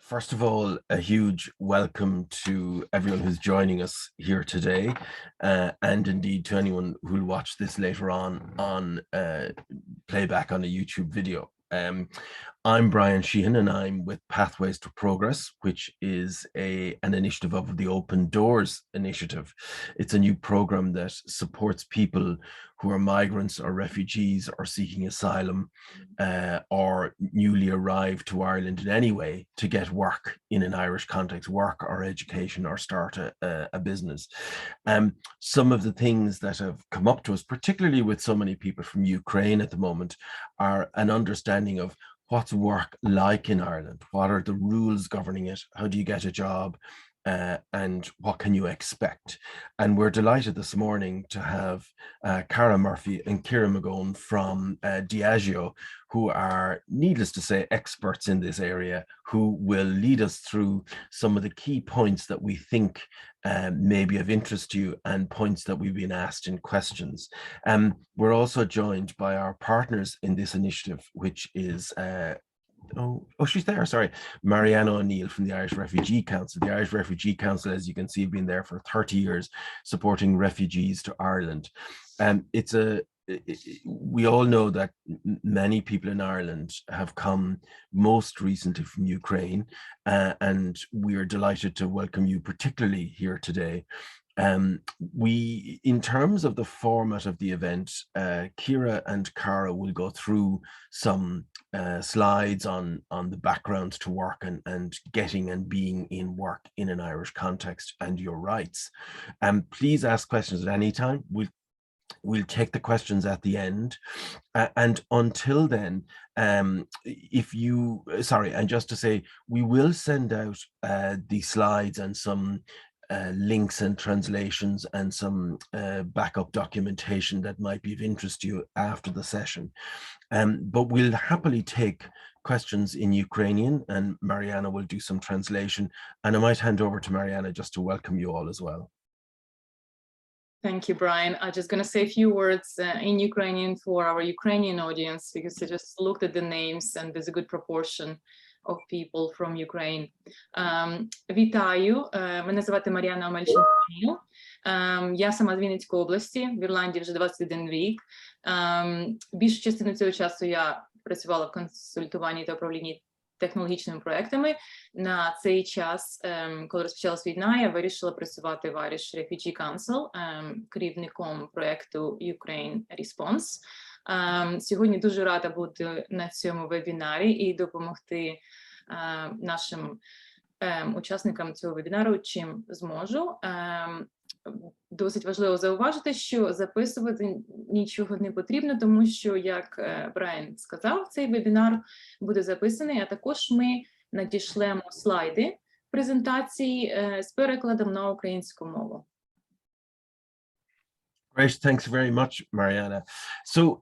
First of all, a huge welcome to everyone who's joining us here today, and indeed to anyone who'll watch this later on playback on a YouTube video. I'm Brian Sheehan, and I'm with Pathways to Progress, which is an initiative of the Open Doors initiative. It's a new program that supports people who are migrants or refugees or seeking asylum or newly arrived to Ireland in any way to get work in an Irish context, work or education, or start a business. Some of the things that have come up to us, particularly with so many people from Ukraine at the moment, are an understanding of what's work like in Ireland, what are the rules governing it, how do you get a job, and what can you expect? And we're delighted this morning to have Cara Murphy and Ciara Magone from Diageo, who are, needless to say, experts in this area, who will lead us through some of the key points that we think may be of interest to you and points that we've been asked in questions. We're also joined by our partners in this initiative, which is she's there, sorry. Mariana O'Neill from the Irish Refugee Council. The Irish Refugee Council, as you can see, have been there for 30 years supporting refugees to Ireland. We all know that many people in Ireland have come most recently from Ukraine, and we are delighted to welcome you particularly here today. In terms of the format of the event, Ciara and Cara will go through some slides on the background to work and getting and being in work in an Irish context and your rights. Please ask questions at any time. We'll take the questions at the end, and until then, and just to say, we will send out the slides and some links and translations and some backup documentation that might be of interest to you after the session. But we'll happily take questions in Ukrainian, and Mariana will do some translation. And I might hand over to Mariana just to welcome you all as well. Thank you, Brian. I'm just going to say a few words in Ukrainian for our Ukrainian audience, because I just looked at the names and there's a good proportion of people from Ukraine. Вітаю, мене звати Мар'яна Омельченко. Я сама з Вінницької області, в Ірландії вже 21 рік. Більшу частину цього часу я працювала в консультуванні та управлінні технологічними проектами. На цей час, коли розпочалась війна, я вирішила працювати в Irish Refugee Council, керівником проекту Ukraine Response. Сьогодні дуже рада бути на цьому вебінарі і допомогти нашим учасникам цього вебінару, чим зможу. Досить важливо зауважити, що записувати нічого не потрібно, тому що, як Брайан сказав, цей вебінар буде записаний, а також ми надішлемо слайди презентації з перекладом на українську мову. Great, thanks very much, Mariana. So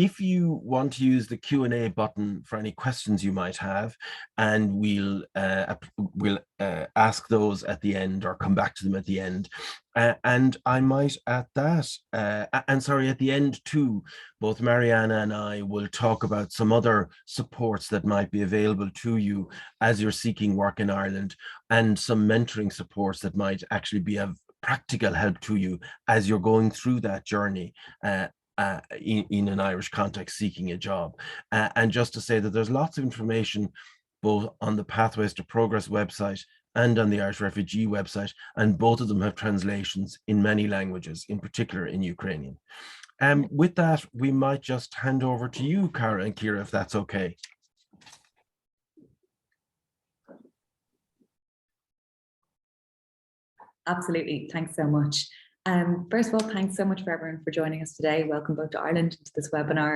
if you want to use the Q&A button for any questions you might have, and we'll ask those at the end or come back to them at the end. And I might at the end too, both Mariana and I will talk about some other supports that might be available to you as you're seeking work in Ireland, and some mentoring supports that might actually be of practical help to you as you're going through that journey in an Irish context seeking a job. And just to say that there's lots of information both on the Pathways to Progress website and on the Irish Refugee website, and both of them have translations in many languages, in particular in Ukrainian. With that, we might just hand over to you, Cara and Ciara, if that's okay. Absolutely. Thanks so much. First of all, thanks so much for everyone for joining us today. Welcome both to Ireland to this webinar.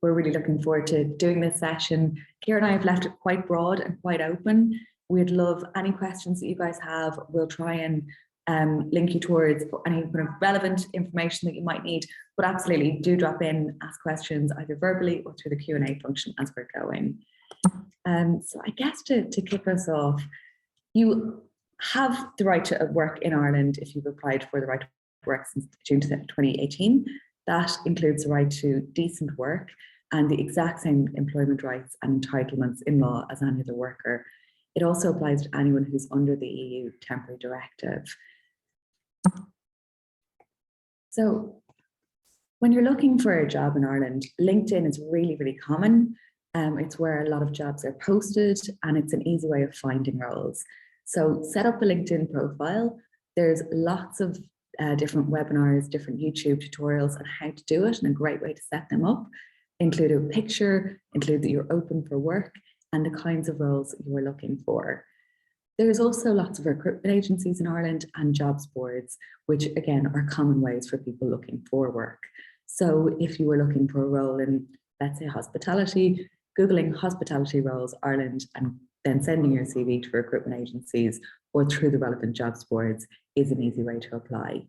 We're really looking forward to doing this session. Ciara and I have left it quite broad and quite open. We'd love any questions that you guys have. We'll try and link you towards any kind of relevant information that you might need, but absolutely do drop in, ask questions either verbally or through the Q&A function as we're going. So I guess to kick us off, you have the right to work in Ireland if you've applied for the right to work since June 2018. That includes the right to decent work, and the exact same employment rights and entitlements in law as any other worker. It also applies to anyone who's under the EU temporary directive. So when you're looking for a job in Ireland, LinkedIn is really, really common. It's where a lot of jobs are posted, and it's an easy way of finding roles. So set up a LinkedIn profile. There's lots of different webinars, different YouTube tutorials on how to do it, and a great way to set them up. Include a picture, include that you're open for work, and the kinds of roles you are looking for. There's also lots of recruitment agencies in Ireland and jobs boards, which again are common ways for people looking for work. So if you were looking for a role in, let's say, hospitality, Googling hospitality roles Ireland and then sending your CV to recruitment agencies or through the relevant jobs boards is an easy way to apply.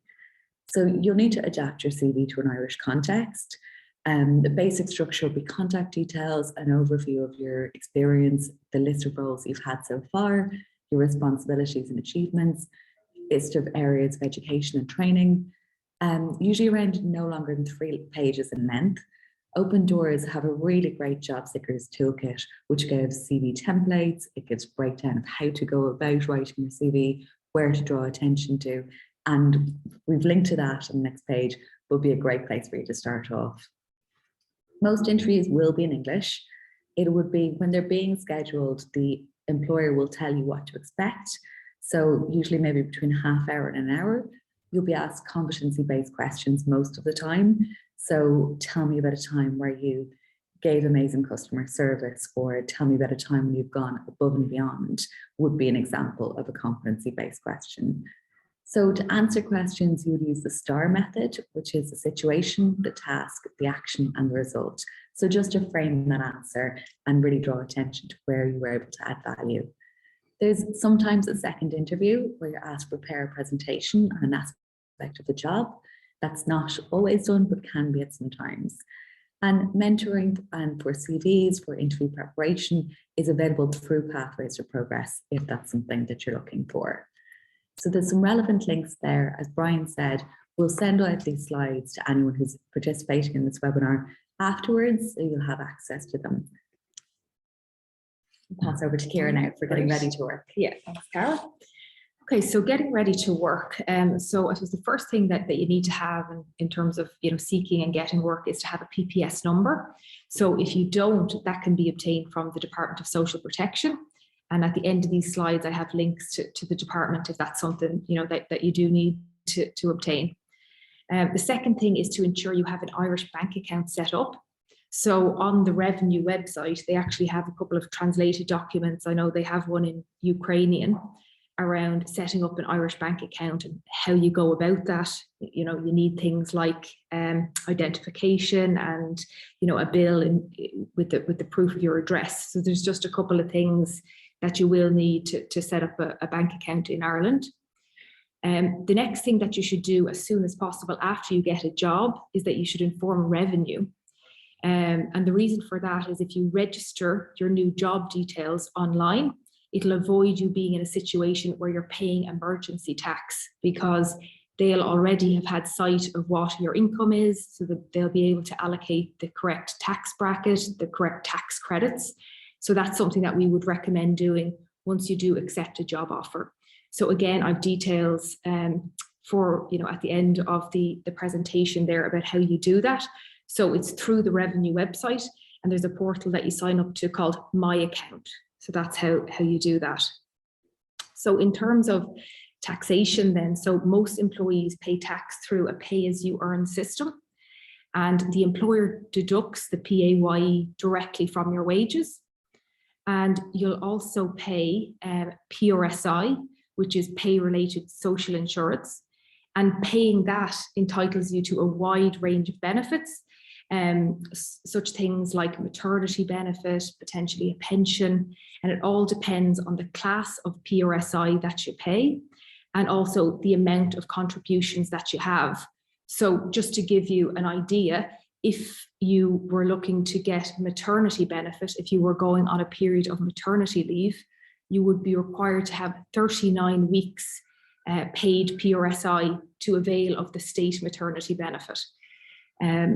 So you'll need to adapt your CV to an Irish context. The basic structure will be contact details, an overview of your experience, the list of roles you've had so far, your responsibilities and achievements, list of areas of education and training, usually around no longer than 3 pages in length. Open Doors have a really great job seekers toolkit, which gives CV templates. It gives breakdown of how to go about writing your CV, where to draw attention to, and we've linked to that on the next page. Will be a great place for you to start off. Most interviews will be in English. It would be when they're being scheduled, the employer will tell you what to expect. So usually maybe between a half hour and an hour, you'll be asked competency-based questions most of the time. So tell me about a time where you gave amazing customer service, or tell me about a time when you've gone above and beyond would be an example of a competency-based question. So to answer questions, you would use the STAR method, which is the situation, the task, the action, and the result. So just to frame that answer and really draw attention to where you were able to add value. There's sometimes a second interview where you're asked to prepare a presentation on an aspect of the job. That's not always done, but can be at some times. And mentoring and for CVs, for interview preparation is available through Pathways to Progress if that's something that you're looking for. So there's some relevant links there. As Brian said, we'll send out these slides to anyone who's participating in this webinar afterwards, so you'll have access to them. I'll pass over to Ciara now for getting ready to work. Yeah, thanks, Cara. Okay, so getting ready to work. So I suppose the first thing that you need to have in terms of seeking and getting work is to have a PPS number. So if you don't, that can be obtained from the Department of Social Protection. And at the end of these slides, I have links to the department if that's something that you do need to obtain. The second thing is to ensure you have an Irish bank account set up. So on the Revenue website, they actually have a couple of translated documents. I know they have one in Ukrainian around setting up an Irish bank account and how you go about that. You need things like identification and a bill with the proof of your address. So there's just a couple of things that you will need to set up a bank account in Ireland. The next thing that you should do as soon as possible after you get a job is that you should inform Revenue. And the reason for that is if you register your new job details online, it'll avoid you being in a situation where you're paying emergency tax, because they'll already have had sight of what your income is, so that they'll be able to allocate the correct tax bracket, the correct tax credits. So that's something that we would recommend doing once you do accept a job offer. So again, I've details for, at the end of the presentation there about how you do that. So it's through the Revenue website, and there's a portal that you sign up to called My Account. So that's how you do that. So in terms of taxation then, so most employees pay tax through a pay-as-you-earn system, and the employer deducts the PAYE directly from your wages. And you'll also pay PRSI, which is pay-related social insurance, and paying that entitles you to a wide range of benefits, such things like maternity benefit, potentially a pension, and it all depends on the class of PRSI that you pay, and also the amount of contributions that you have. So just to give you an idea, if you were looking to get maternity benefit, if you were going on a period of maternity leave, you would be required to have 39 weeks paid PRSI to avail of the state maternity benefit.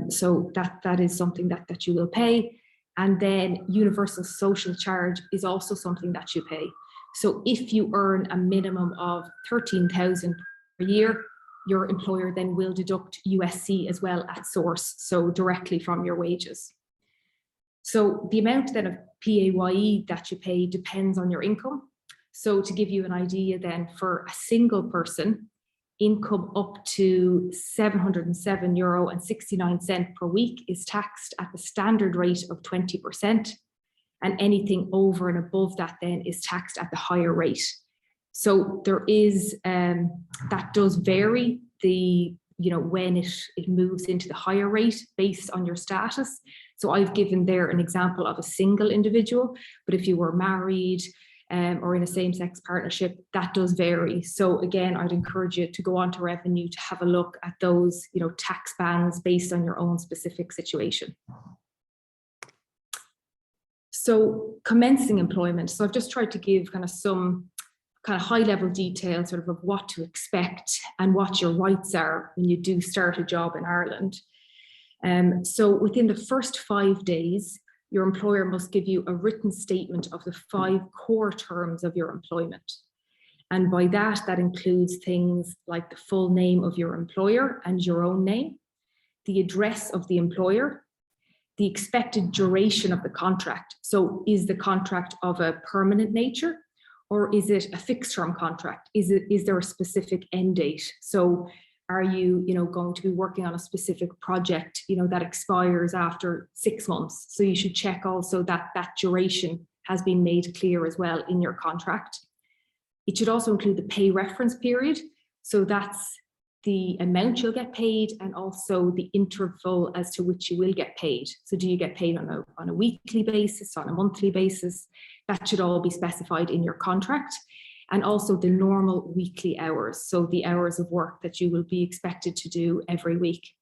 So that is something that you will pay. And then universal social charge is also something that you pay. So if you earn a minimum of 13,000 per year, your employer then will deduct USC as well at source, so directly from your wages. So the amount then of PAYE that you pay depends on your income. So to give you an idea then, for a single person, income up to €707.69 per week is taxed at the standard rate of 20. And anything over and above that then is taxed at the higher rate. So there is, that does vary when it moves into the higher rate based on your status. So I've given there an example of a single individual, but if you were married or in a same-sex partnership, that does vary. So again, I'd encourage you to go on to Revenue to have a look at those, tax bands based on your own specific situation. So commencing employment. So I've just tried to give some high-level detail sort of what to expect and what your rights are when you do start a job in Ireland. So within the first 5 days, your employer must give you a written statement of the 5 core terms of your employment. And by that includes things like the full name of your employer and your own name, the address of the employer, the expected duration of the contract. So is the contract of a permanent nature, or is it a fixed term contract? Is there a specific end date? So are you, going to be working on a specific project, that expires after 6 months? So you should check also that duration has been made clear as well in your contract. It should also include the pay reference period. So that's the amount you'll get paid and also the interval as to which you will get paid. So do you get paid on a weekly basis, on a monthly basis? That should all be specified in your contract. And also the normal weekly hours. So the hours of work that you will be expected to do every week.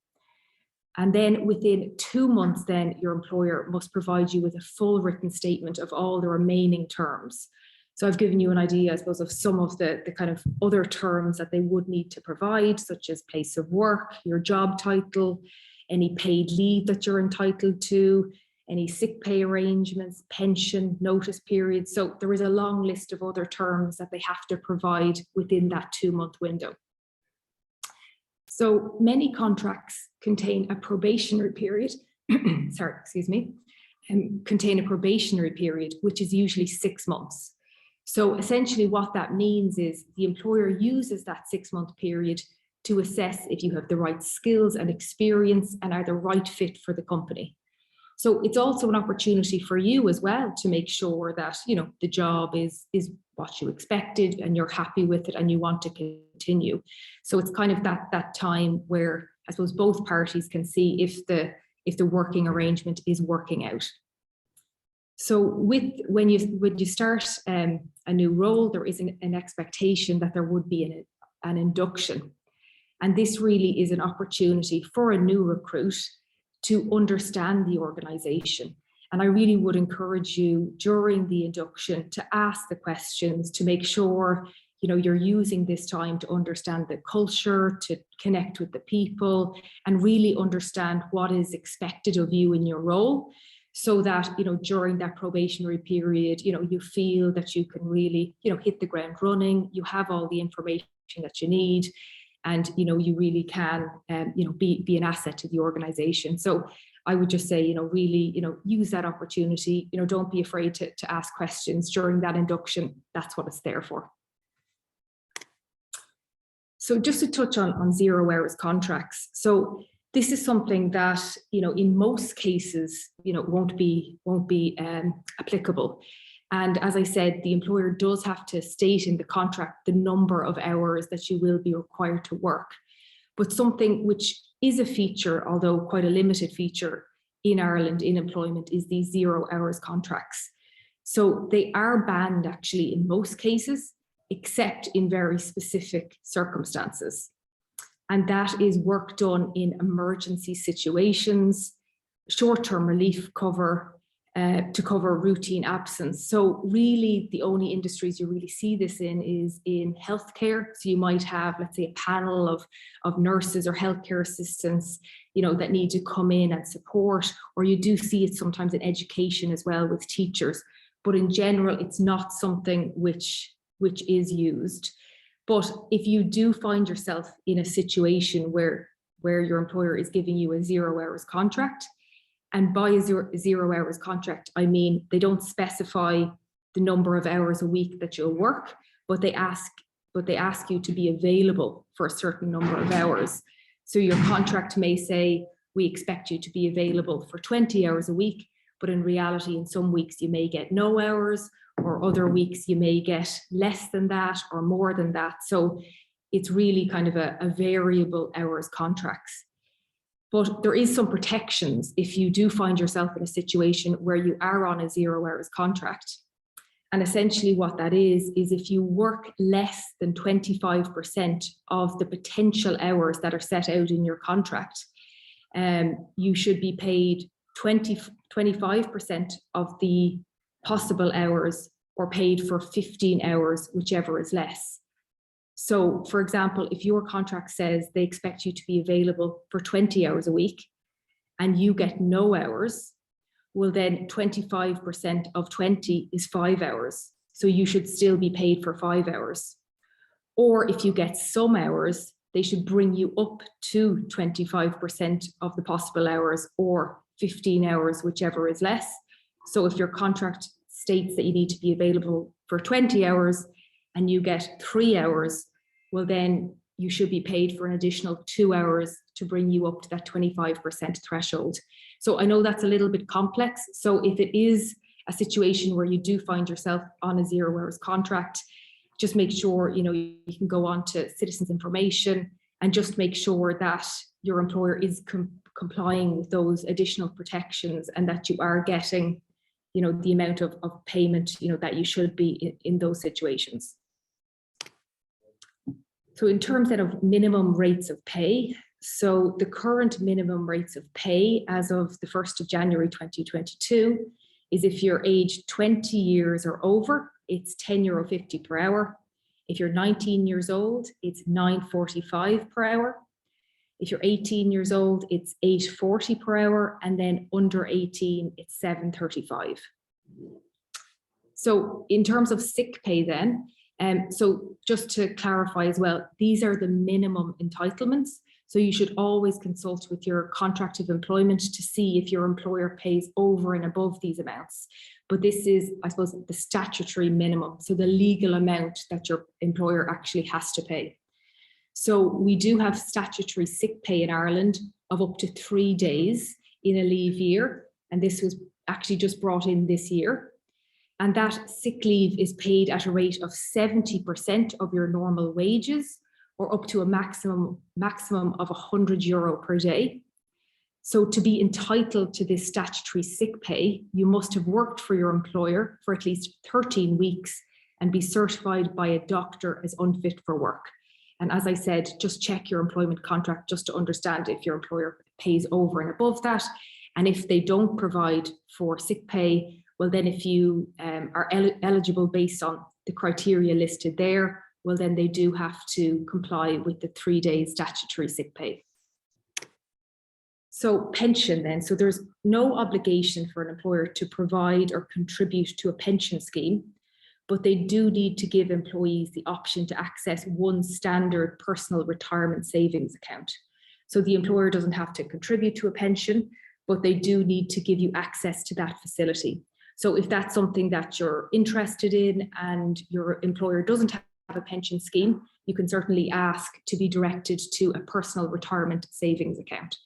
And then within 2 months, then your employer must provide you with a full written statement of all the remaining terms. So I've given you an idea, I suppose, of some of the kind of other terms that they would need to provide, such as place of work, your job title, any paid leave that you're entitled to, any sick pay arrangements, pension, notice period. So there is a long list of other terms that they have to provide within that 2-month window. So many contracts contain a probationary period, contain a probationary period, which is usually 6 months. So essentially what that means is the employer uses that 6-month period to assess if you have the right skills and experience and are the right fit for the company. So it's also an opportunity for you as well to make sure that, the job is what you expected and you're happy with it and you want to continue. So it's kind of that time where I suppose both parties can see if the working arrangement is working out. So when you start a new role, there is an expectation that there would be an induction. And this really is an opportunity for a new recruit to understand the organization. And I really would encourage you during the induction to ask the questions to make sure, you're using this time to understand the culture, to connect with the people, and really understand what is expected of you in your role, so that, during that probationary period, you feel that you can really, hit the ground running, you have all the information that you need, and, you really can, be an asset to the organization. So I would just say, really, use that opportunity, don't be afraid to ask questions during that induction. That's what it's there for. So just to touch on 0 hours contracts. So this is something that, in most cases, won't be applicable. And as I said, the employer does have to state in the contract the number of hours that you will be required to work. But something which is a feature, although quite a limited feature in Ireland in employment, is these 0 hours contracts. So they are banned actually in most cases, except in very specific circumstances. And that is work done in emergency situations, short-term relief cover, to cover routine absence. So really the only industries you really see this in is in healthcare. So you might have, let's say, a panel of nurses or healthcare assistants, that need to come in and support, or you do see it sometimes in education as well with teachers. But in general, it's not something which is used. But if you do find yourself in a situation where your employer is giving you a 0 hours contract, and by a zero hours contract, I mean, they don't specify the number of hours a week that you'll work, but they ask you to be available for a certain number of hours. So your contract may say, we expect you to be available for 20 hours a week, but in reality, in some weeks you may get no hours, or other weeks you may get less than that or more than that. So it's really kind of a variable hours contracts. But there is some protections if you do find yourself in a situation where you are on a 0 hours contract. And essentially what that is if you work less than 25% of the potential hours that are set out in your contract, you should be paid 25% of the possible hours, or paid for 15 hours, whichever is less. So, for example, if your contract says they expect you to be available for 20 hours a week and you get no hours, well then 25% of 20 is 5 hours. So you should still be paid for 5 hours. Or if you get some hours, they should bring you up to 25% of the possible hours, or 15 hours, whichever is less. So if your contract states that you need to be available for 20 hours and you get 3 hours, well then you should be paid for an additional 2 hours to bring you up to that 25% threshold. So I know that's a little bit complex. So if it is a situation where you do find yourself on a 0 hours contract, just make sure, you can go on to citizens information and just make sure that your employer is complying with those additional protections, and that you are getting, the amount of payment, that you should be in those situations. So in terms then of minimum rates of pay, so the current minimum rates of pay as of the 1st of January 2022 is if you're aged 20 years or over, it's €10.50 per hour. If you're 19 years old, it's €9.45 per hour. If you're 18 years old, it's €8.40 per hour, and then under 18, it's €7.35. So in terms of sick pay then, so just to clarify as well, these are the minimum entitlements. So you should always consult with your contract of employment to see if your employer pays over and above these amounts. But this is, I suppose, the statutory minimum, so the legal amount that your employer actually has to pay. So we do have statutory sick pay in Ireland of up to 3 days in a leave year, and this was actually just brought in this year. And that sick leave is paid at a rate of 70% of your normal wages, or up to a maximum of €100 per day. So to be entitled to this statutory sick pay, you must have worked for your employer for at least 13 weeks and be certified by a doctor as unfit for work. And as I said, just check your employment contract just to understand if your employer pays over and above that. And if they don't provide for sick pay, well then if you are eligible based on the criteria listed there, well then they do have to comply with the 3 days statutory sick pay. So pension then, so there's no obligation for an employer to provide or contribute to a pension scheme, but they do need to give employees the option to access one standard personal retirement savings account. So the employer doesn't have to contribute to a pension, but they do need to give you access to that facility. So if that's something that you're interested in and your employer doesn't have a pension scheme, you can certainly ask to be directed to a personal retirement savings account.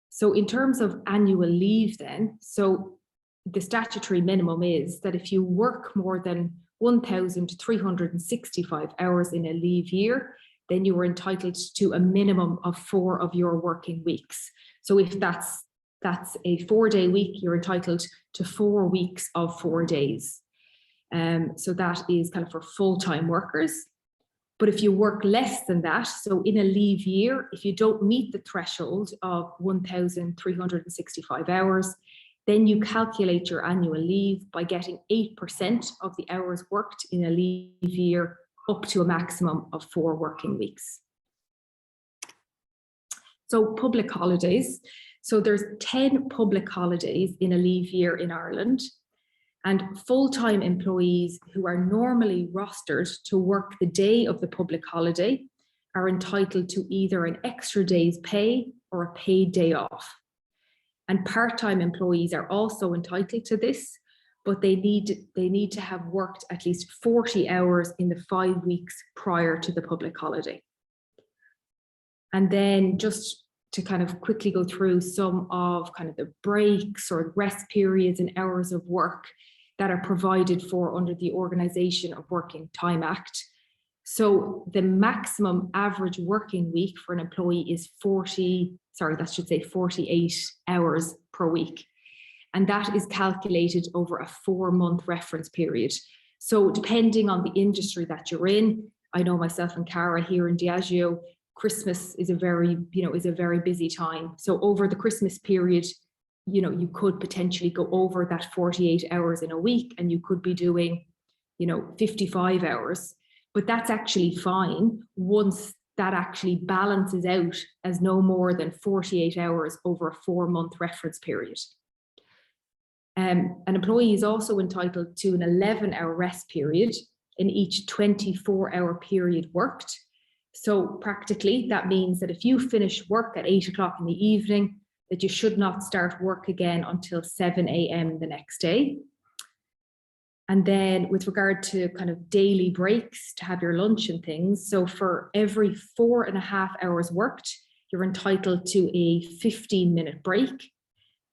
So in terms of annual leave then, so the statutory minimum is that if you work more than 1,365 hours in a leave year, then you are entitled to a minimum of 4 of your working weeks. So if that's a 4-day week, you're entitled to 4 weeks of 4 days. So that is kind of for full-time workers. But if you work less than that, so in a leave year, if you don't meet the threshold of 1,365 hours, Then you calculate your annual leave by getting 8% of the hours worked in a leave year up to a maximum of 4 working weeks. So public holidays. So there's 10 public holidays in a leave year in Ireland, and full-time employees who are normally rostered to work the day of the public holiday are entitled to either an extra day's pay or a paid day off. And part-time employees are also entitled to this, but they need to have worked at least 40 hours in the 5 weeks prior to the public holiday. And then just to kind of quickly go through some of kind of the breaks or rest periods and hours of work that are provided for under the Organisation of Working Time Act. So the maximum average working week for an employee is 48 hours per week. And that is calculated over a 4-month reference period. So depending on the industry that you're in, I know myself and Cara here in Diageo, Christmas is a very busy time. So over the Christmas period, you could potentially go over that 48 hours in a week, and you could be doing, 55 hours. But that's actually fine once that actually balances out as no more than 48 hours over a 4-month reference period. An employee is also entitled to an 11-hour rest period in each 24-hour period worked. So practically, that means that if you finish work at 8 o'clock in the evening, that you should not start work again until 7 a.m. the next day. And then with regard to kind of daily breaks to have your lunch and things, so for every 4.5 hours worked, you're entitled to a 15-minute break.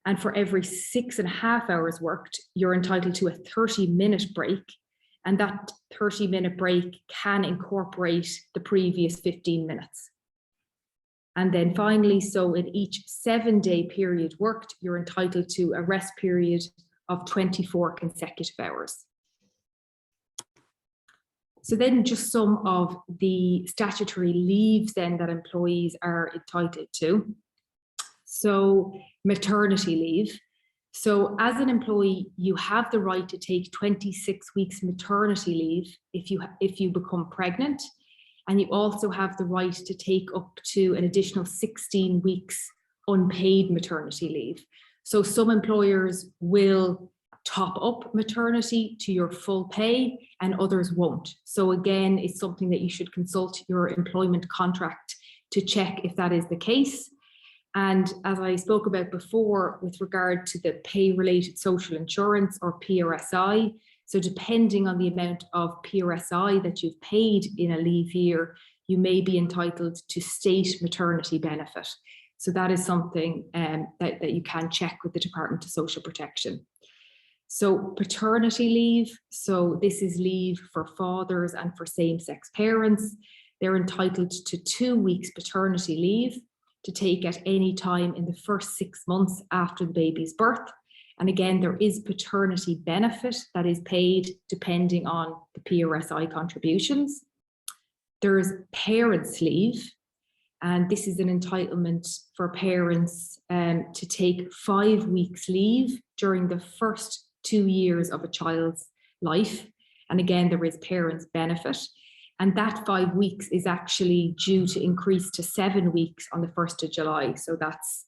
And for every 6.5 hours worked, you're entitled to a 30-minute break. And that 30-minute break can incorporate the previous 15 minutes. And then finally, so in each 7-day period worked, you're entitled to a rest period of 24 consecutive hours. So then just some of the statutory leaves then that employees are entitled to. So maternity leave. So as an employee, you have the right to take 26 weeks maternity leave if you become pregnant. And you also have the right to take up to an additional 16 weeks unpaid maternity leave. So some employers will top up maternity to your full pay and others won't. So again, it's something that you should consult your employment contract to check if that is the case. And as I spoke about before, with regard to the pay-related social insurance or PRSI, so depending on the amount of PRSI that you've paid in a leave year, you may be entitled to state maternity benefit. So that is something that you can check with the Department of Social Protection. So paternity leave, so this is leave for fathers and for same-sex parents. They're entitled to 2 weeks paternity leave to take at any time in the first 6 months after the baby's birth. And again, there is paternity benefit that is paid depending on the PRSI contributions. There is parents' leave, and this is an entitlement for parents to take 5 weeks leave during the first 2 years of a child's life. And again, there is parents' benefit. And that 5 weeks is actually due to increase to 7 weeks on the 1st of July. So that's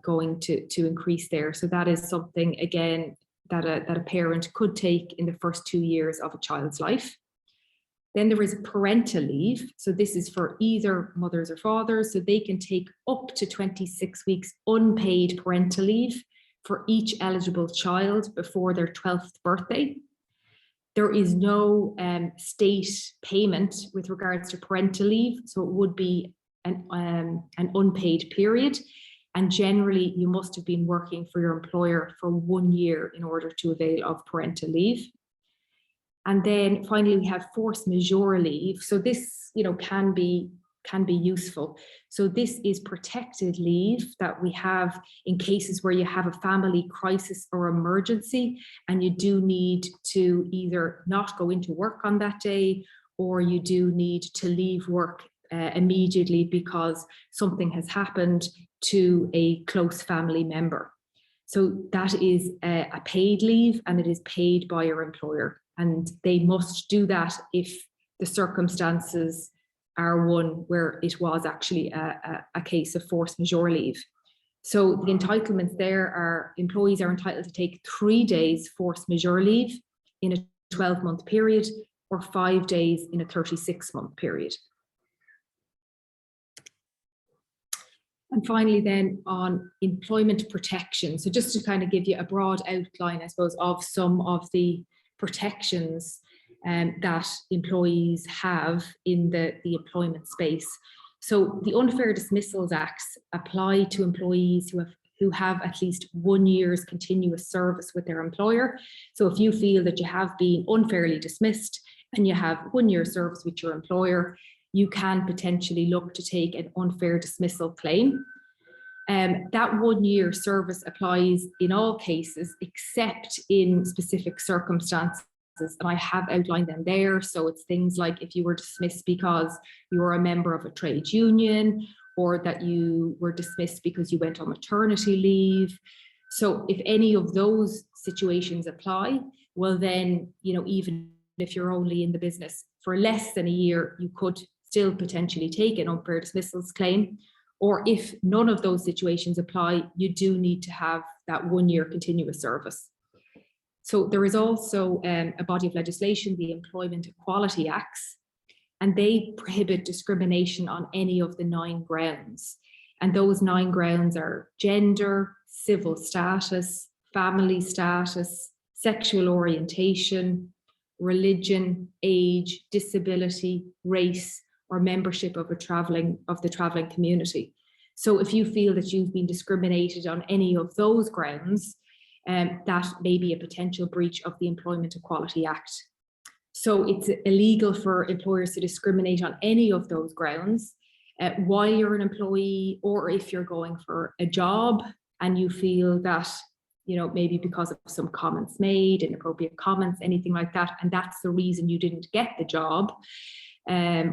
going to increase there. So that is something, again, that a parent could take in the first 2 years of a child's life. Then there is parental leave. So this is for either mothers or fathers. So they can take up to 26 weeks unpaid parental leave for each eligible child before their 12th birthday. There is no state payment with regards to parental leave. So it would be an unpaid period. And generally, you must have been working for your employer for 1 year in order to avail of parental leave. And then finally, we have force majeure leave. So this, can be useful. So this is protected leave that we have in cases where you have a family crisis or emergency, and you do need to either not go into work on that day, or you do need to leave work immediately because something has happened to a close family member. So that is a paid leave, and it is paid by your employer. And they must do that if the circumstances are one where it was actually a case of force majeure leave. So the entitlements there are employees are entitled to take 3 days force majeure leave in a 12-month period, or 5 days in a 36-month period. And finally then on employment protection. So just to kind of give you a broad outline, I suppose, of some of the protections that employees have in the employment space. So the Unfair Dismissals Acts apply to employees who have at least 1 year's continuous service with their employer. So if you feel that you have been unfairly dismissed and you have 1 year service with your employer, you can potentially look to take an unfair dismissal claim. That 1 year service applies in all cases except in specific circumstances, and I have outlined them there. So it's things like if you were dismissed because you were a member of a trade union, or that you were dismissed because you went on maternity leave. So if any of those situations apply, well then, even if you're only in the business for less than a year, you could still potentially take an unfair dismissals claim. Or if none of those situations apply, you do need to have that 1 year continuous service. So there is also a body of legislation, the Employment Equality Acts, and they prohibit discrimination on any of the 9 grounds. And those 9 grounds are gender, civil status, family status, sexual orientation, religion, age, disability, race, or membership of the traveling community. So if you feel that you've been discriminated on any of those grounds, that may be a potential breach of the Employment Equality Act. So it's illegal for employers to discriminate on any of those grounds while you're an employee, or if you're going for a job and you feel that, maybe because of some comments made, inappropriate comments, anything like that, and that's the reason you didn't get the job,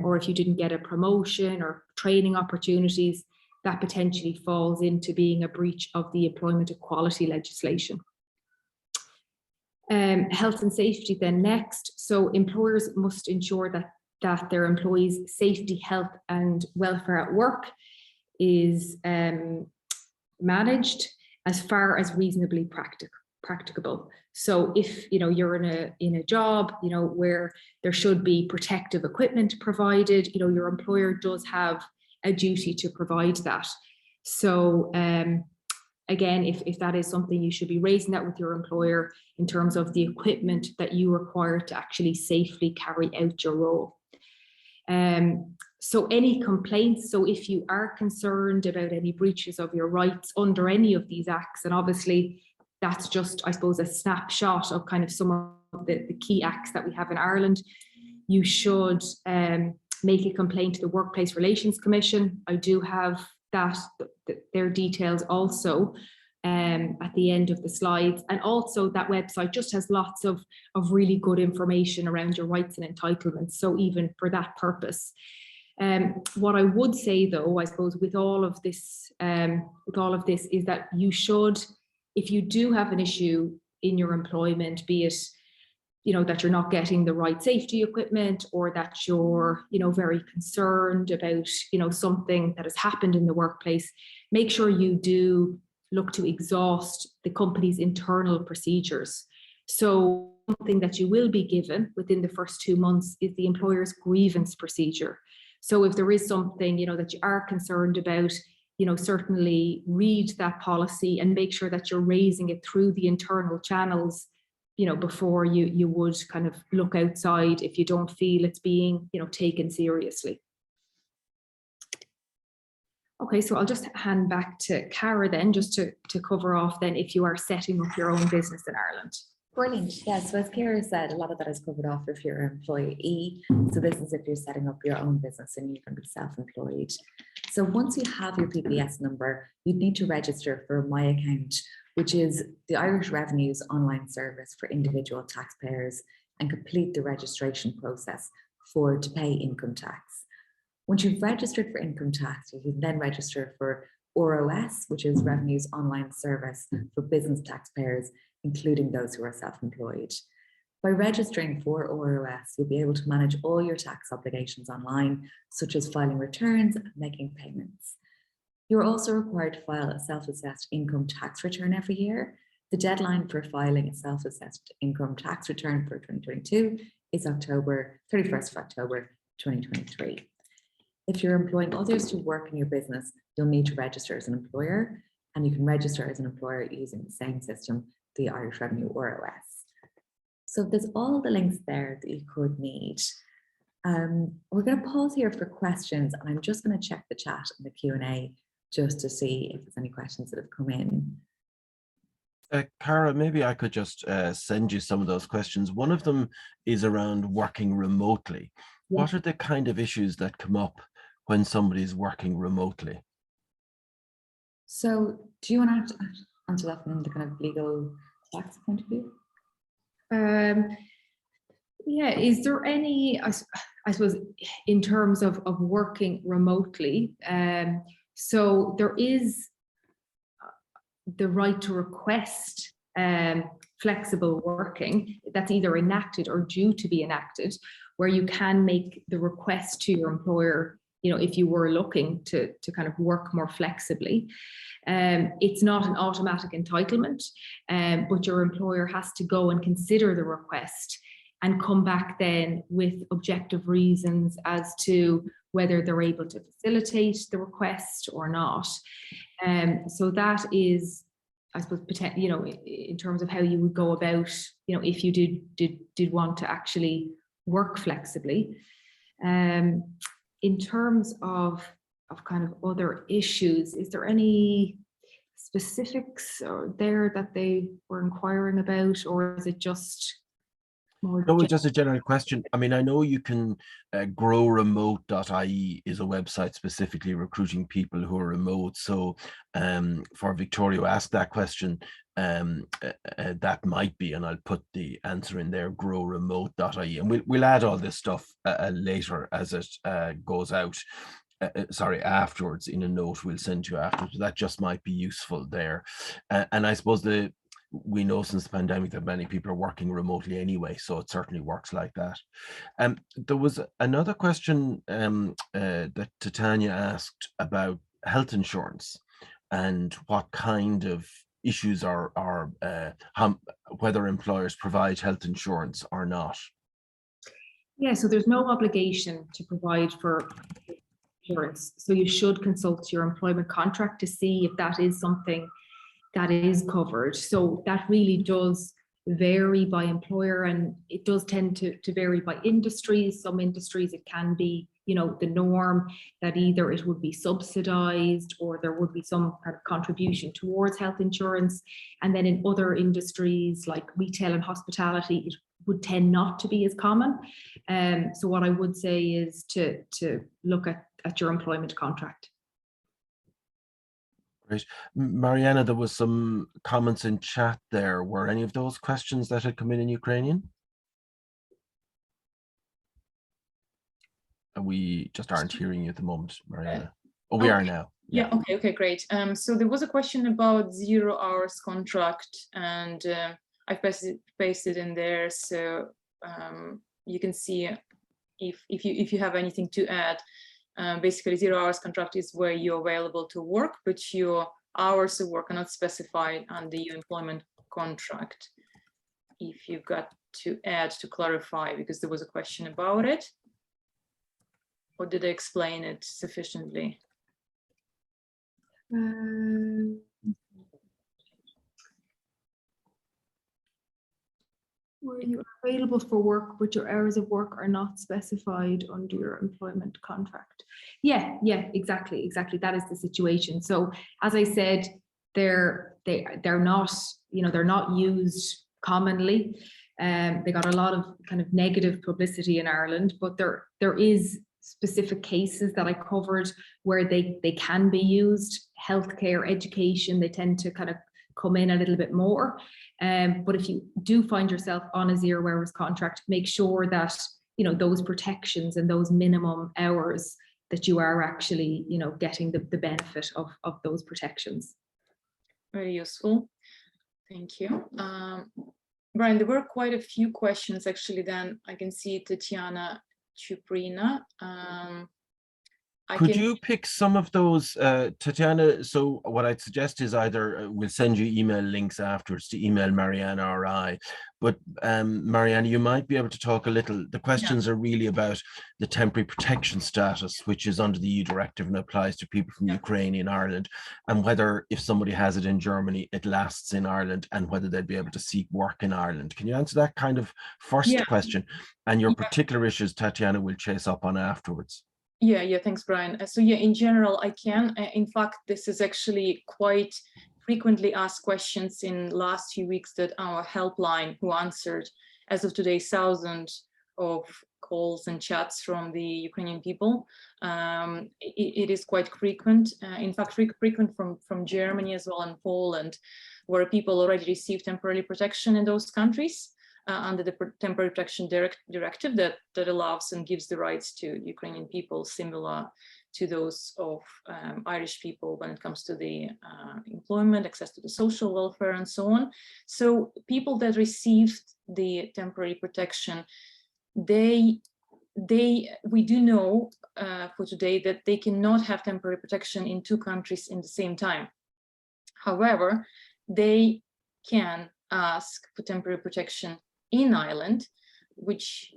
or if you didn't get a promotion or training opportunities, that potentially falls into being a breach of the employment equality legislation. Health and safety then next. So employers must ensure that their employees' safety, health and welfare at work is managed as far as reasonably practicable. So if you're in a job where there should be protective equipment provided, your employer does have a duty to provide that. So again, if that is something, you should be raising that with your employer in terms of the equipment that you require to actually safely carry out your role. So any complaints, so if you are concerned about any breaches of your rights under any of these acts, and obviously that's just, I suppose, a snapshot of kind of some of the key acts that we have in Ireland, you should make a complaint to the Workplace Relations Commission. I do have their details also at the end of the slides. And also that website just has lots of really good information around your rights and entitlements. So even for that purpose. What I would say though, I suppose with all of this is that you should, if you do have an issue in your employment, be it that you're not getting the right safety equipment, or that you're very concerned about something that has happened in the workplace, make sure you do look to exhaust the company's internal procedures. So something that you will be given within the first 2 months is the employer's grievance procedure. So if there is something that you are concerned about, certainly read that policy and make sure that you're raising it through the internal channels before you would kind of look outside if you don't feel it's being taken seriously. Okay, so I'll just hand back to Cara then, just to cover off then if you are setting up your own business in Ireland. Brilliant. Yeah, so as Cara said, a lot of that is covered off if you're an employee. So this is if you're setting up your own business and you're going to be self-employed. So once you have your PPS number, you'd need to register for My Account, which is the Irish Revenue's online service for individual taxpayers, and complete the registration process to pay income tax. Once you've registered for income tax, you can then register for ROS, which is Revenue's online service for business taxpayers, including those who are self-employed. By registering for ROS, you'll be able to manage all your tax obligations online, such as filing returns and making payments. You're also required to file a self-assessed income tax return every year. The deadline for filing a self-assessed income tax return for 2022 is 31st of October 2023. If you're employing others to work in your business, you'll need to register as an employer, and you can register as an employer using the same system, the Irish Revenue ROS. So there's all the links there that you could need. We're going to pause here for questions, and I'm just going to check the chat and the Q&A just to see if there's any questions that have come in. Cara, maybe I could just send you some of those questions. One of them is around working remotely. Yeah. What are the kind of issues that come up when somebody's working remotely? So do you want to answer that from the kind of legal tax point of view? Yeah, is there any, I suppose, in terms of working remotely, so there is the right to request flexible working that's either enacted or due to be enacted, where you can make the request to your employer, if you were looking to kind of work more flexibly. It's not an automatic entitlement, but your employer has to go and consider the request and come back then with objective reasons as to whether they're able to facilitate the request or not. So that is, I suppose, in terms of how you would go about, if you did want to actually work flexibly. In terms of kind of other issues, is there any specifics there that they were inquiring about, or is it just more? No, it's just a general question. I mean, I know you can growremote.ie is a website specifically recruiting people who are remote. So for Victoria who asked that question, that might be, and I'll put the answer in there, growremote.ie, and we'll add all this stuff later as it goes out. Afterwards, in a note we'll send you afterwards. That just might be useful there. And I suppose we know since the pandemic that many people are working remotely anyway, so it certainly works like that. There was another question that Titania asked about health insurance and what kind of issues are whether employers provide health insurance or not. Yeah, so there's no obligation to provide for insurance. So you should consult your employment contract to see if that is something that is covered. So that really does vary by employer, and it does tend to vary by industries. Some industries it can be, the norm that either it would be subsidized or there would be some kind of contribution towards health insurance. And then in other industries like retail and hospitality, it would tend not to be as common. So what I would say is to look at your employment contract. Great. Mariana, there was some comments in chat there. Were any of those questions that had come in Ukrainian? We just aren't hearing you at the moment, Mariana. Oh, we are now. Yeah. Okay, great. So there was a question about 0 hours contract, and I pasted in there, so you can see if you have anything to add. Basically, 0 hours contract is where you're available to work, but your hours of work are not specified under your employment contract. If you've got to add to clarify, because there was a question about it, or did I explain it sufficiently? Were you available for work, but your hours of work are not specified under your employment contract? Yeah, exactly. That is the situation. So as I said, they're not, they're not used commonly. They got a lot of kind of negative publicity in Ireland, but there is specific cases that I covered where they can be used. Healthcare, education, they tend to kind of come in a little bit more. But if you do find yourself on a 0 hours contract, make sure that those protections and those minimum hours that you are actually, getting the benefit of those protections. Very useful. Thank you. Brian, there were quite a few questions actually. Then I can see Tatiana Chuprina. Could you pick some of those, Tatiana? So what I'd suggest is either we'll send you email links afterwards to email Mariana or I, but Mariana, you might be able to talk a little. The questions are really about the temporary protection status, which is under the EU directive and applies to people from Ukraine in Ireland, and whether if somebody has it in Germany, it lasts in Ireland, and whether they'd be able to seek work in Ireland. Can you answer that kind of first question? And your particular issues, Tatiana will chase up on afterwards. Yeah, thanks, Brian. So yeah, in general, I can. In fact, this is actually quite frequently asked questions in last few weeks that our helpline, who answered as of today thousands of calls and chats from the Ukrainian people. It is quite frequent. In fact, frequent from Germany as well and Poland, where people already receive temporary protection in those countries. Under the temporary protection directive that allows and gives the rights to Ukrainian people similar to those of Irish people when it comes to the employment, access to the social welfare, and so on. So people that received the temporary protection, we do know for today that they cannot have temporary protection in two countries in the same time. However, they can ask for temporary protection in Ireland, which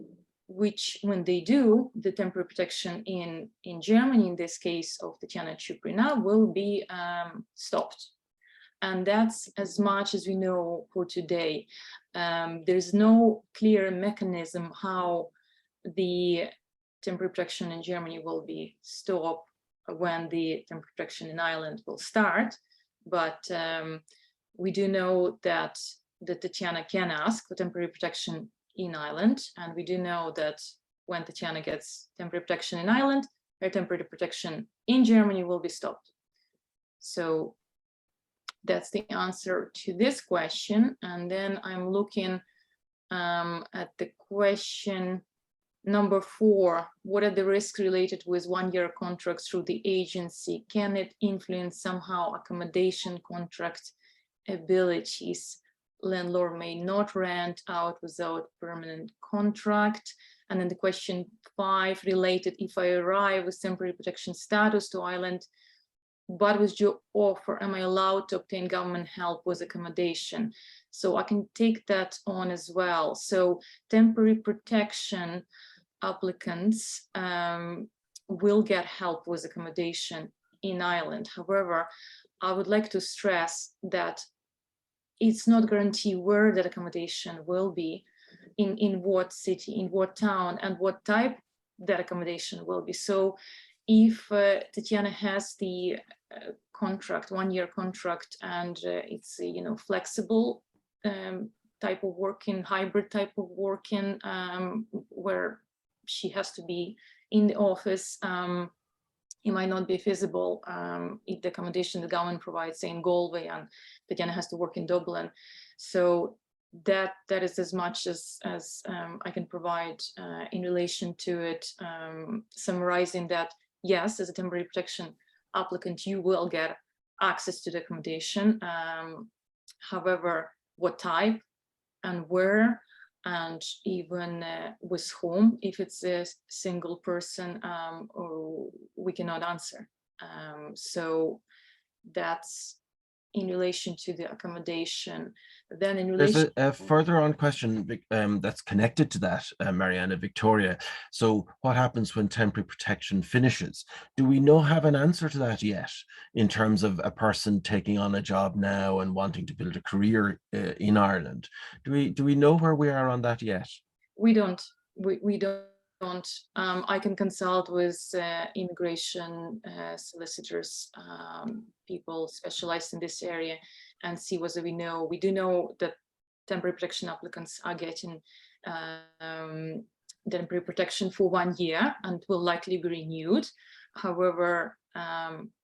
when they do, the temporary protection in Germany, in this case of Tatiana Chuprina, will be stopped. And that's as much as we know for today. There's no clear mechanism how the temporary protection in Germany will be stopped when the temporary protection in Ireland will start. But we do know that Tatiana can ask for temporary protection in Ireland, and we do know that when Tatiana gets temporary protection in Ireland, her temporary protection in Germany will be stopped. So that's the answer to this question. And then I'm looking at the question number 4. What are the risks related with one-year contracts through the agency? Can it influence somehow accommodation contract abilities? Landlord may not rent out without permanent contract. And then the question 5 related, if I arrive with temporary protection status to Ireland, but with your offer, am I allowed to obtain government help with accommodation? So I can take that on as well. So temporary protection applicants will get help with accommodation in Ireland. However, I would like to stress that it's not guaranteed where that accommodation will be, in what city, in what town, and what type that accommodation will be. So if Tatiana has the contract, one-year contract, and it's flexible type of working, hybrid type of working, where she has to be in the office, it might not be feasible if the accommodation the government provides, say in Galway, and Tatiana has to work in Dublin. So that is as much as I can provide in relation to it, summarizing that, yes, as a temporary protection applicant, you will get access to the accommodation. However, what type and where, and even with whom, if it's a single person, or we cannot answer. So that's in relation to the accommodation. Then in relation, there's a further on question that's connected to that, Mariana, Victoria. So what happens when temporary protection finishes? Do we have an answer to that yet, in terms of a person taking on a job now and wanting to build a career in Ireland? Do we know where we are on that yet? We don't. We don't. I can consult with immigration solicitors, people specialized in this area, and see whether we know. We do know that temporary protection applicants are getting temporary protection for 1 year and will likely be renewed. However,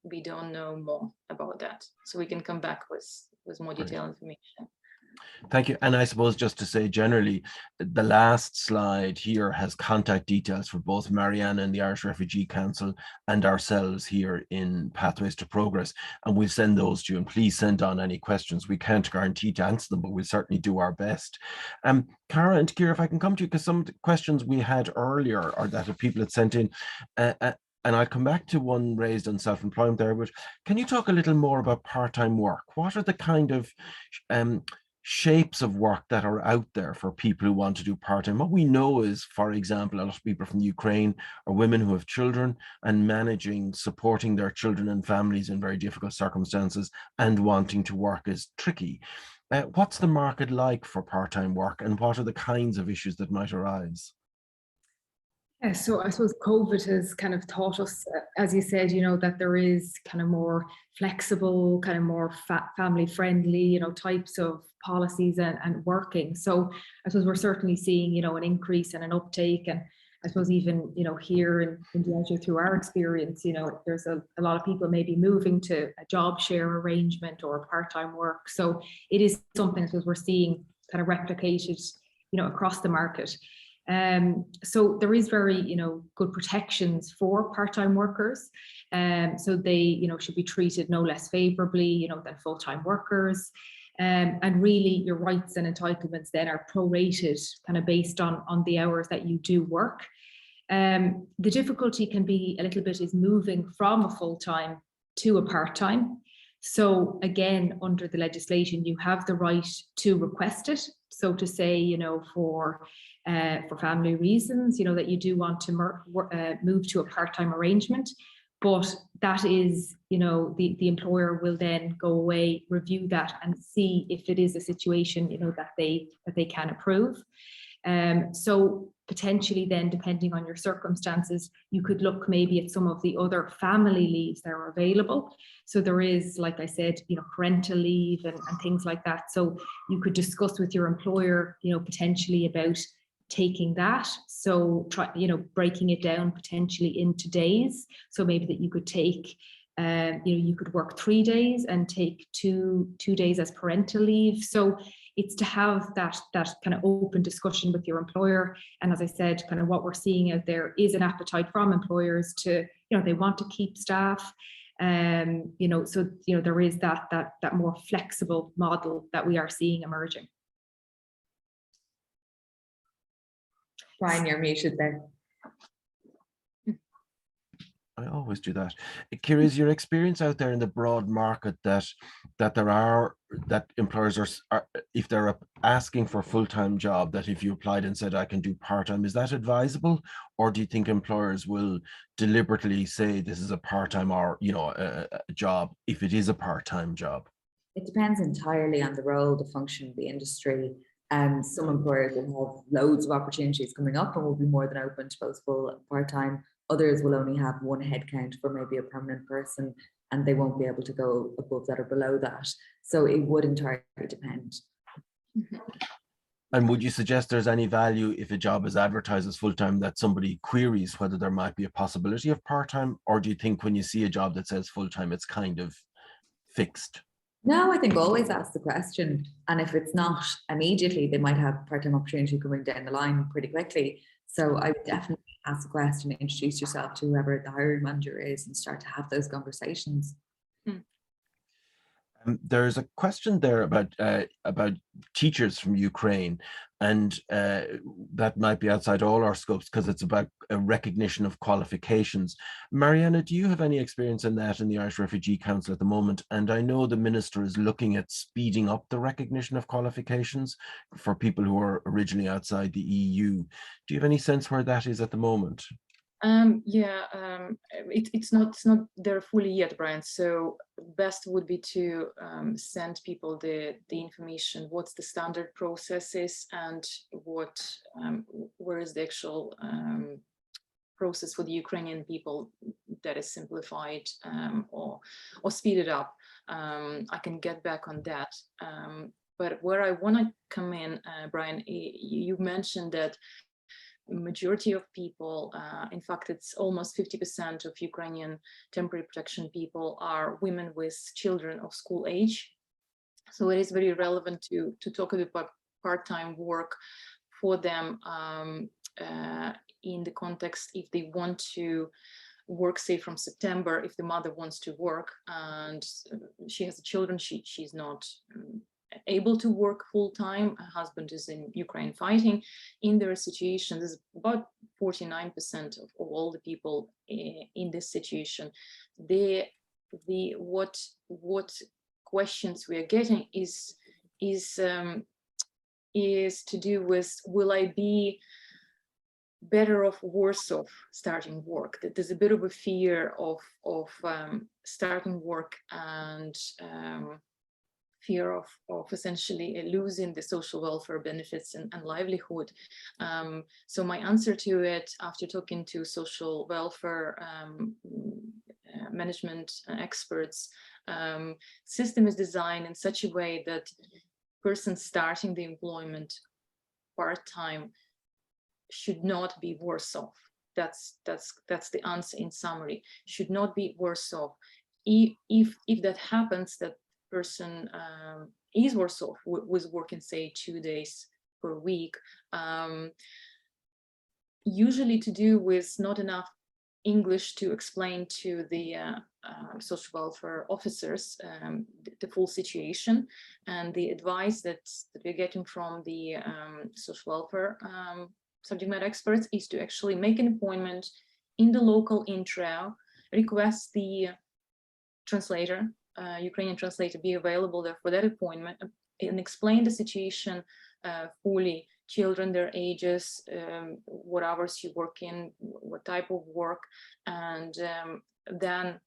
we don't know more about that. So we can come back with more detailed information. Thank you. And I suppose just to say generally, the last slide here has contact details for both Marianne and the Irish Refugee Council and ourselves here in Pathways to Progress. And we'll send those to you. And please send on any questions. We can't guarantee to answer them, but we'll certainly do our best. Cara and Ciara, if I can come to you, because some of the questions we had earlier or that people had sent in, and I'll come back to one raised on self-employment there, but can you talk a little more about part-time work? What are the kind of shapes of work that are out there for people who want to do part-time? What we know is, for example, a lot of people from Ukraine are women who have children and supporting their children and families in very difficult circumstances and wanting to work is tricky. What's the market like for part-time work, and what are the kinds of issues that might arise? Yeah, so I suppose COVID has kind of taught us, as you said, that there is kind of more flexible, kind of more family friendly, types of policies and working. So I suppose we're certainly seeing, an increase and an uptake. And I suppose even, here in Diageo, through our experience, there's a lot of people maybe moving to a job share arrangement or part-time work. So it is something, I suppose, we're seeing kind of replicated, across the market. So there is very, good protections for part-time workers. So they, should be treated no less favorably, than full-time workers. And really your rights and entitlements then are prorated kind of based on the hours that you do work. The difficulty can be a little bit is moving from a full-time to a part-time. So again, under the legislation, you have the right to request it. So to say, for family reasons, that you do want to move to a part-time arrangement, but that is, the employer will then go away, review that and see if it is a situation, that they can approve. So potentially then, depending on your circumstances, you could look maybe at some of the other family leaves that are available. So there is, like I said, parental leave and things like that. So you could discuss with your employer, potentially about taking that. So try, breaking it down potentially into days. So maybe that you could take, you could work 3 days and take two days as parental leave. So it's to have that kind of open discussion with your employer. And as I said, kind of what we're seeing out there is an appetite from employers to, they want to keep staff. So, there is that more flexible model that we are seeing emerging. Brian, you're muted there. I always do that. Ciara, is your experience out there in the broad market that employers are if they're asking for a full-time job, that if you applied and said I can do part-time, is that advisable, or do you think employers will deliberately say this is a part-time or a job if it is a part-time job? It depends entirely on the role, the function, the industry. And some employers will have loads of opportunities coming up and will be more than open to both full and part-time. Others will only have one headcount for maybe a permanent person, and they won't be able to go above that or below that. So it would entirely depend. And would you suggest there's any value if a job is advertised as full-time that somebody queries whether there might be a possibility of part-time, or do you think when you see a job that says full-time, it's kind of fixed? No, I think always ask the question. And if it's not immediately, they might have part-time opportunity coming down the line pretty quickly. So I would definitely ask the question, introduce yourself to whoever the hiring manager is and start to have those conversations. There's a question there about teachers from Ukraine, and that might be outside all our scopes because it's about a recognition of qualifications. Mariana, do you have any experience in that in the Irish Refugee Council at the moment? And I know the minister is looking at speeding up the recognition of qualifications for people who are originally outside the EU. Do you have any sense where that is at the moment? It's not there fully yet, Brian. So best would be to send people the information, what's the standard processes and where is the actual process for the Ukrainian people that is simplified or speeded up. I can get back on that. But where I want to come in, Brian, you mentioned that majority of people, in fact, it's almost 50% of Ukrainian temporary protection people are women with children of school age. So it is very relevant to talk about part-time work for them in the context if they want to work, say from September, if the mother wants to work and she has children, she's not able to work full-time. Her husband is in Ukraine fighting. In their situation, there's about 49% of all the people in this situation. What questions we are getting is to do with, will I be better off, worse off starting work? That there's a bit of a fear of starting work and fear of essentially losing the social welfare benefits and livelihood. So my answer to it, after talking to social welfare management experts, system is designed in such a way that persons starting the employment part-time should not be worse off. That's the answer in summary. Should not be worse off. If that happens, that person is worse off with working, say, 2 days per week, usually to do with not enough English to explain to the social welfare officers the full situation, and the advice that we're getting from the social welfare subject matter experts is to actually make an appointment in the local intro, request the translator, Ukrainian translator, be available there for that appointment, and explain the situation fully, children, their ages, what hours you work in, what type of work, and then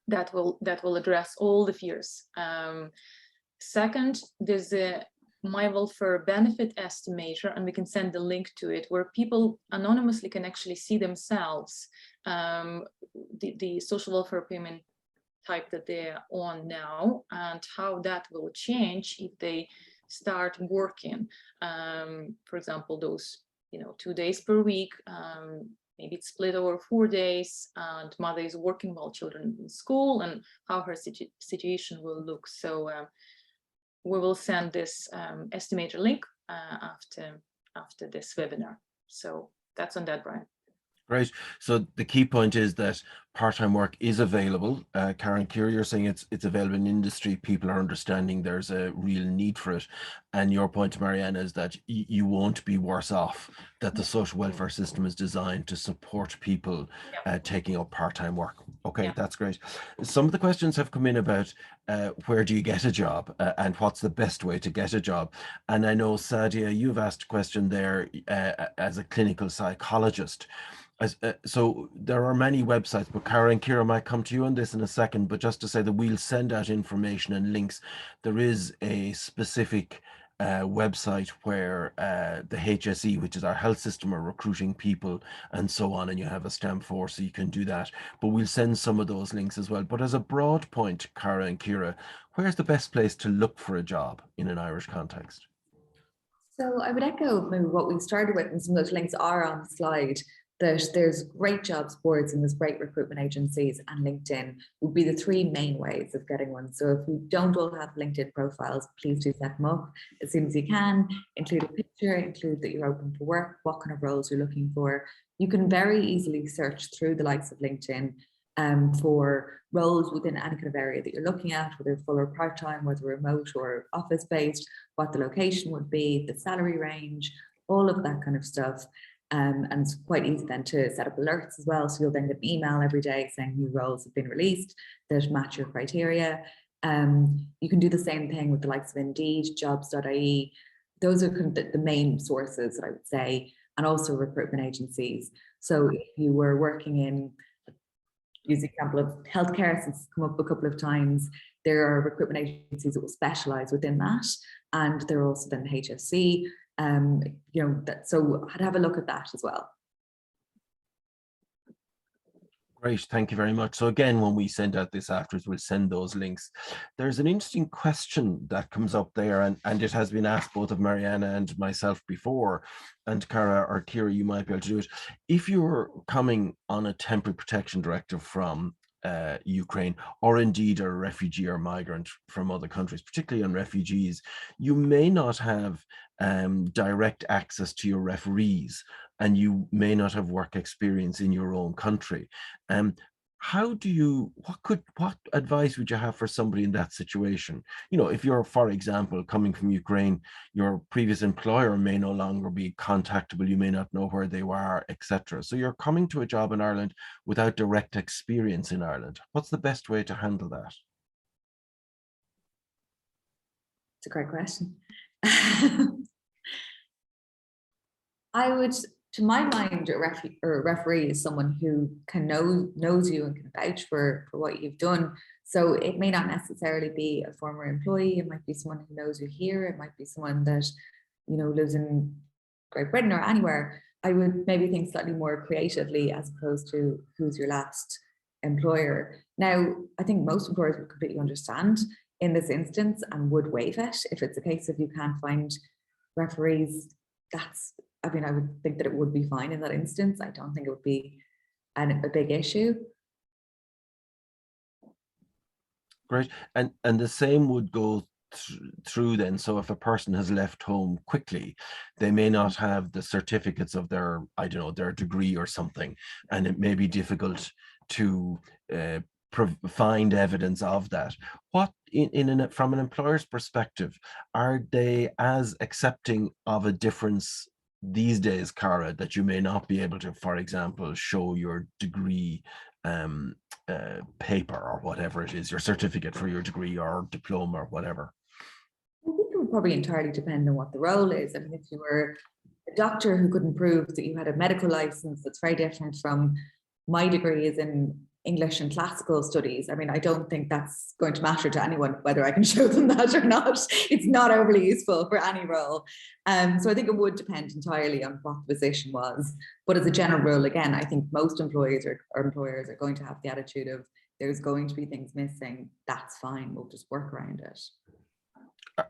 that will address all the fears. Second, there's a My Welfare Benefit Estimator, and we can send the link to it, where people anonymously can actually see themselves the social welfare payment type that they're on now, and how that will change if they start working. For example, those 2 days per week, maybe it's split over 4 days, and mother is working while children in school, and how her situation will look. So we will send this estimator link after this webinar. So that's on that, Brian. Great. So the key point is that part-time work is available. Karen Keir, you're saying it's available in industry. People are understanding there's a real need for it. And your point, Mariana, is that you won't be worse off, that the social welfare system is designed to support people taking up part-time work. Okay, that's great. Some of the questions have come in about where do you get a job and what's the best way to get a job. And I know, Sadia, you've asked a question there as a clinical psychologist. So there are many websites, but Karen, Kira might come to you on this in a second, but just to say that we'll send out information and links. There is a specific website where the HSE, which is our health system, are recruiting people and so on, and you have a stamp for, so you can do that. But we'll send some of those links as well. But as a broad point, Cara and Kira, where's the best place to look for a job in an Irish context? So I would echo maybe what we started with, and some of those links are on the slide, that there's great jobs boards and there's great recruitment agencies, and LinkedIn would be the three main ways of getting one. So if you don't all have LinkedIn profiles, please do set them up as soon as you can. Include a picture, include that you're open for work, what kind of roles you're looking for. You can very easily search through the likes of LinkedIn for roles within any kind of area that you're looking at, whether full or part-time, whether remote or office-based, what the location would be, the salary range, all of that kind of stuff. And it's quite easy then to set up alerts as well. So you'll then get an email every day saying new roles have been released that match your criteria. You can do the same thing with the likes of Indeed, jobs.ie. Those are kind of the main sources that I would say, and also recruitment agencies. So if you were working in, use the example of healthcare, since it's come up a couple of times, there are recruitment agencies that will specialize within that. And there are also then the HSC. So I'd have a look at that as well. Great, thank you very much. So again, when we send out this afterwards, we'll send those links. There's an interesting question that comes up there, and it has been asked both of Mariana and myself before, and Cara or Kira, you might be able to do it. If you're coming on a temporary protection directive from Ukraine, or indeed are a refugee or migrant from other countries, particularly on refugees, you may not have direct access to your referees, and you may not have work experience in your own country. How do you, what advice would you have for somebody in that situation? You know, if you're, for example, coming from Ukraine, your previous employer may no longer be contactable, you may not know where they were, etc. So you're coming to a job in Ireland without direct experience in Ireland. What's the best way to handle that? It's a great question. I would, to my mind, a referee is someone who knows you and can vouch for what you've done. So it may not necessarily be a former employee. It might be someone who knows you here. It might be someone that, you know, lives in Great Britain or anywhere. I would maybe think slightly more creatively as opposed to who's your last employer. Now, I think most employers would completely understand in this instance and would waive it. If it's a case of you can't find referees, I mean, I would think that it would be fine in that instance. I don't think it would be a big issue. Great. And the same would go through then. So if a person has left home quickly, they may not have the certificates of their, I don't know, their degree or something, and it may be difficult to find evidence of that. What from an employer's perspective, are they as accepting of a difference these days, Cara, that you may not be able to, for example, show your degree paper or whatever it is, your certificate for your degree or diploma or whatever? I think it would probably entirely depend on what the role is. I mean, if you were a doctor who couldn't prove that you had a medical license, that's very different from my degree is in English and classical studies. I mean, I don't think that's going to matter to anyone whether I can show them that or not. It's not overly useful for any role. So I think it would depend entirely on what the position was. But as a general rule, again, I think most employees or employers are going to have the attitude of there's going to be things missing. That's fine. We'll just work around it.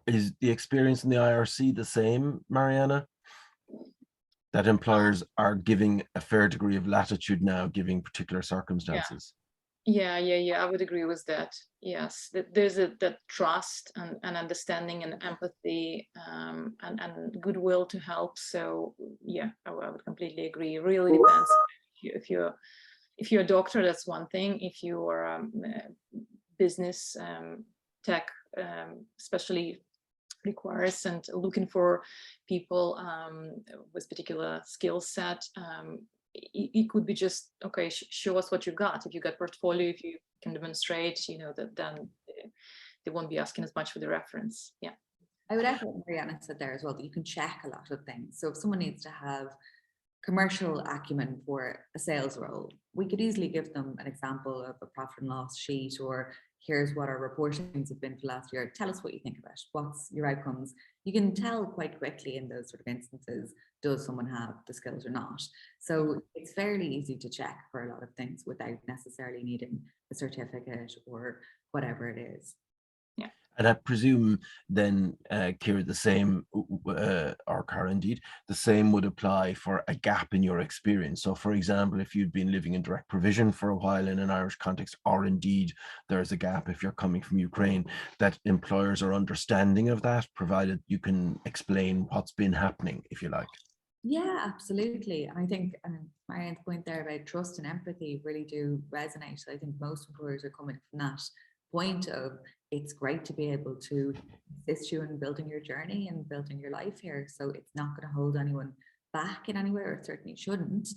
Is the experience in the IRC the same, Mariana? That employers are giving a fair degree of latitude now, giving particular circumstances. Yeah, I would agree with that. Yes, there's that trust and understanding and empathy and goodwill to help. So yeah, I would completely agree. It really depends. If you're a doctor, that's one thing. If you're business tech, especially requires and looking for people with particular skill set, it could be just, okay, show us what you got. If you got portfolio, if you can demonstrate, you know, that then they won't be asking as much for the reference. Yeah. I would echo what Mariana said there as well, that you can check a lot of things. So if someone needs to have commercial acumen for a sales role, we could easily give them an example of a profit and loss sheet, or here's what our reportings have been for last year. Tell us what you think of it. What's your outcomes? You can tell quite quickly in those sort of instances, does someone have the skills or not? So it's fairly easy to check for a lot of things without necessarily needing a certificate or whatever it is. Yeah. And I presume then, Ciara, the same, or Cara indeed, the same would apply for a gap in your experience. So for example, if you'd been living in direct provision for a while in an Irish context, or indeed there's a gap if you're coming from Ukraine, that employers are understanding of that, provided you can explain what's been happening, if you like. Yeah, absolutely. And I think Marianne's point there about trust and empathy really do resonate. I think most employers are coming from that point of, it's great to be able to assist you in building your journey and building your life here. So it's not going to hold anyone back in any way, or it certainly shouldn't.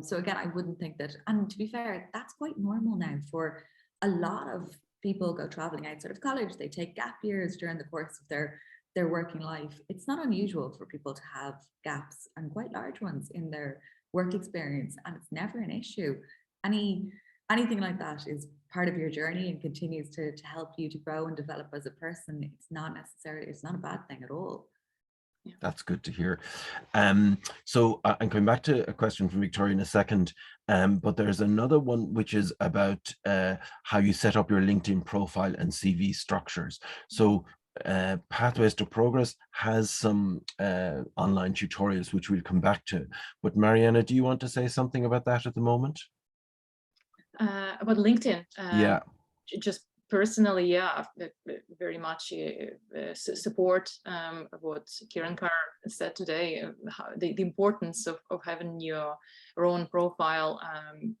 So again, I wouldn't think that, and to be fair, that's quite normal now for a lot of people go traveling outside of college. They take gap years during the course of their working life. It's not unusual for people to have gaps, and quite large ones, in their work experience, and it's never an issue. Anything like that is part of your journey and continues to help you to grow and develop as a person. It's not a bad thing at all. Yeah. That's good to hear. So I'm coming back to a question from Victoria in a second, but there's another one which is about how you set up your LinkedIn profile and CV structures. So Pathways to Progress has some online tutorials which we'll come back to. But Mariana, do you want to say something about that at the moment? About LinkedIn. Yeah. Just personally, yeah, very much support what Kieran Carr said today, how the importance of having your own profile,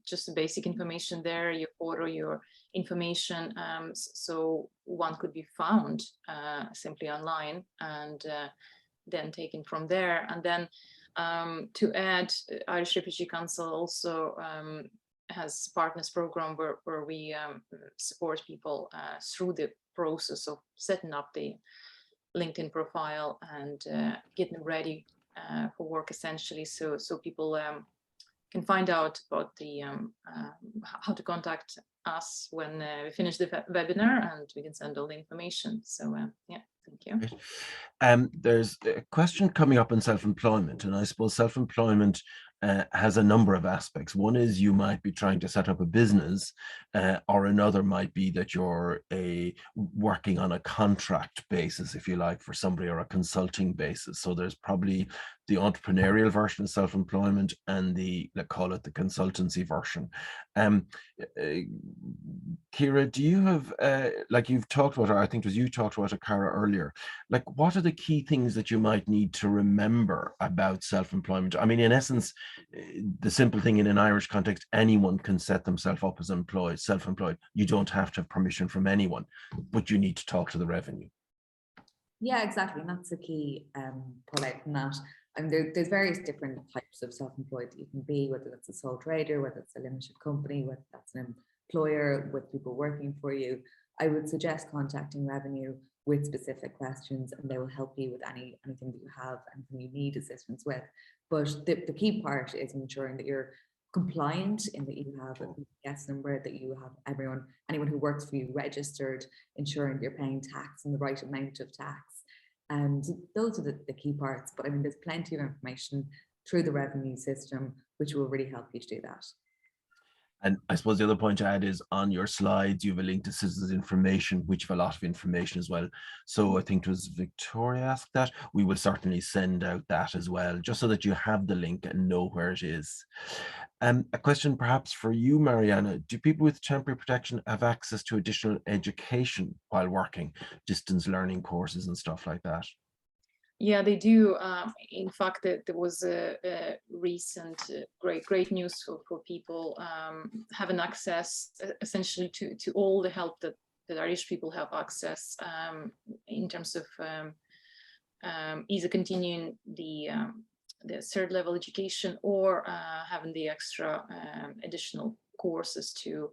just the basic information there, your photo, your information, so one could be found simply online, and then taken from there. And then to add, Irish Refugee Council also has partners program where we support people through the process of setting up the LinkedIn profile and getting ready for work, essentially, so people can find out about the how to contact us when we finish the webinar, and we can send all the information. So yeah, thank you. There's a question coming up on self-employment, and I suppose self-employment has a number of aspects. One is you might be trying to set up a business, or another might be that you're working on a contract basis, if you like, for somebody, or a consulting basis. So there's probably the entrepreneurial version of self-employment and the, let's call it, the consultancy version. Kira, do you have, like you've talked about, or I think it was you talked about it, Cara, earlier, like what are the key things that you might need to remember about self-employment? I mean, in essence, the simple thing in an Irish context, anyone can set themselves up as self-employed. You don't have to have permission from anyone, but you need to talk to the revenue. Yeah, exactly. And that's the key pull out from that. And there's various different types of self-employed that you can be, whether that's a sole trader, whether it's a limited company, whether that's an employer with people working for you. I would suggest contacting revenue with specific questions, and they will help you with anything that you have, anything you need assistance with. But the key part is ensuring that you're compliant, in that you have a PPS number, that you have anyone who works for you registered, ensuring that you're paying tax and the right amount of tax. And those are the key parts. But I mean, there's plenty of information through the revenue system, which will really help you to do that. And I suppose the other point to add is on your slides, you have a link to citizens information, which have a lot of information as well. So I think it was Victoria asked that. We will certainly send out that as well, just so that you have the link and know where it is. A question perhaps for you, Mariana. Do people with temporary protection have access to additional education while working, distance learning courses and stuff like that? Yeah, they do. In fact, there was a recent great news for people having access essentially to all the help that Irish people have access in terms of either continuing the third level education or having the extra additional courses to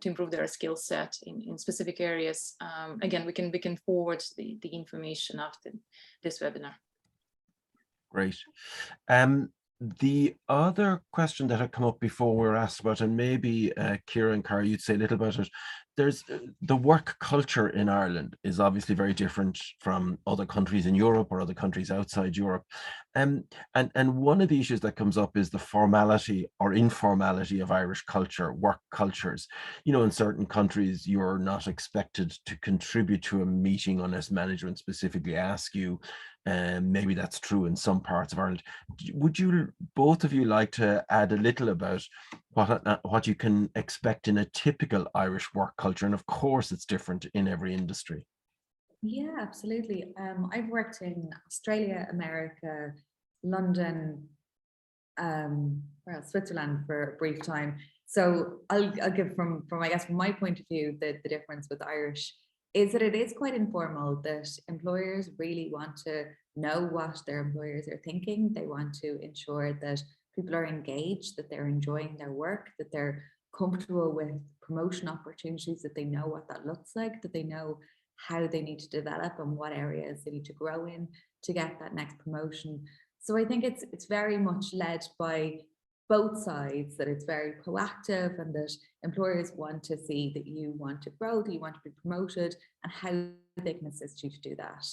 improve their skill set in specific areas. Again, we can forward the information after this webinar. Great. The other question that had come up before we were asked about, and maybe Kira and Cara, you'd say a little about it. There's the work culture in Ireland is obviously very different from other countries in Europe or other countries outside Europe. And one of the issues that comes up is the formality or informality of Irish culture, work cultures. You know, in certain countries, you're not expected to contribute to a meeting unless management specifically ask you. Maybe that's true in some parts of Ireland. Would you, both of you, like to add a little about what you can expect in a typical Irish work culture? And of course, it's different in every industry. Yeah, absolutely. I've worked in Australia, America, London, Switzerland for a brief time. So I'll give from I guess from my point of view, the difference with Irish is that it is quite informal, that employers really want to know what their employers are thinking. They want to ensure that people are engaged, that they're enjoying their work, that they're comfortable with promotion opportunities, that they know what that looks like, that they know how they need to develop and what areas they need to grow in to get that next promotion. So I think it's very much led by both sides, that it's very proactive and that employers want to see that you want to grow, that you want to be promoted, and how they can assist you to do that.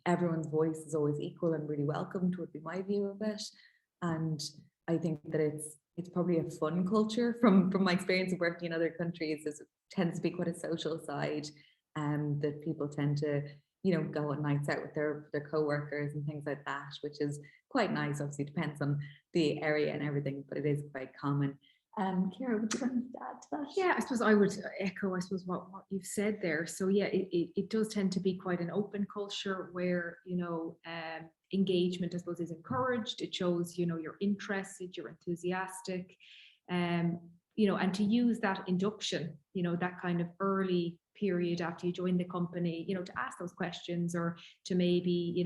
Everyone's voice is always equal and really welcomed, would be my view of it. And I think that it's probably a fun culture from my experience of working in other countries. It tends to be quite a social side, that people tend to go on nights out with their co-workers and things like that, which is quite nice. Obviously, depends on the area and everything, but it is quite common. Ciara, would you want to add to that? Yeah, I suppose I would echo, what you've said there. So yeah, it does tend to be quite an open culture where, engagement, I suppose, is encouraged. It shows, you're interested, you're enthusiastic, and to use that induction, that kind of early period after you join the company, to ask those questions, or to maybe,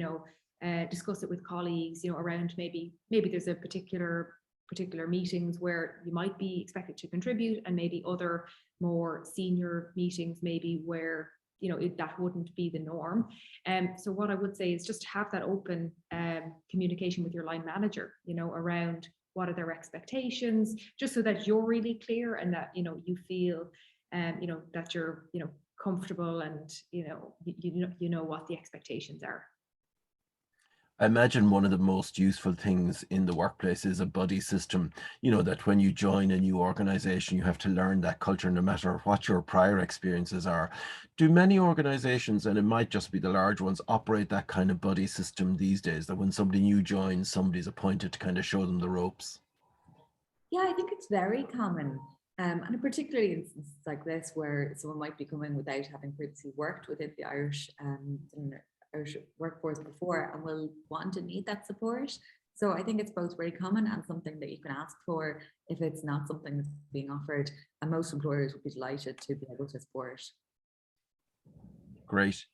discuss it with colleagues, around maybe there's a particular meetings where you might be expected to contribute, and maybe other more senior meetings maybe where that wouldn't be the norm. So what I would say is just have that open communication with your line manager, around what are their expectations, just so that you're really clear, and that you feel that you're comfortable, and you know what the expectations are. I imagine one of the most useful things in the workplace is a buddy system, that when you join a new organization, you have to learn that culture no matter what your prior experiences are. Do many organizations, and it might just be the large ones, operate that kind of buddy system these days, that when somebody new joins, somebody's appointed to kind of show them the ropes? Yeah, I think it's very common. And particularly in instances like this, where someone might be coming without having previously worked within the Irish workforce before, and will want and need that support. So I think it's both very common and something that you can ask for if it's not something that's being offered, and most employers would be delighted to be able to support. Great.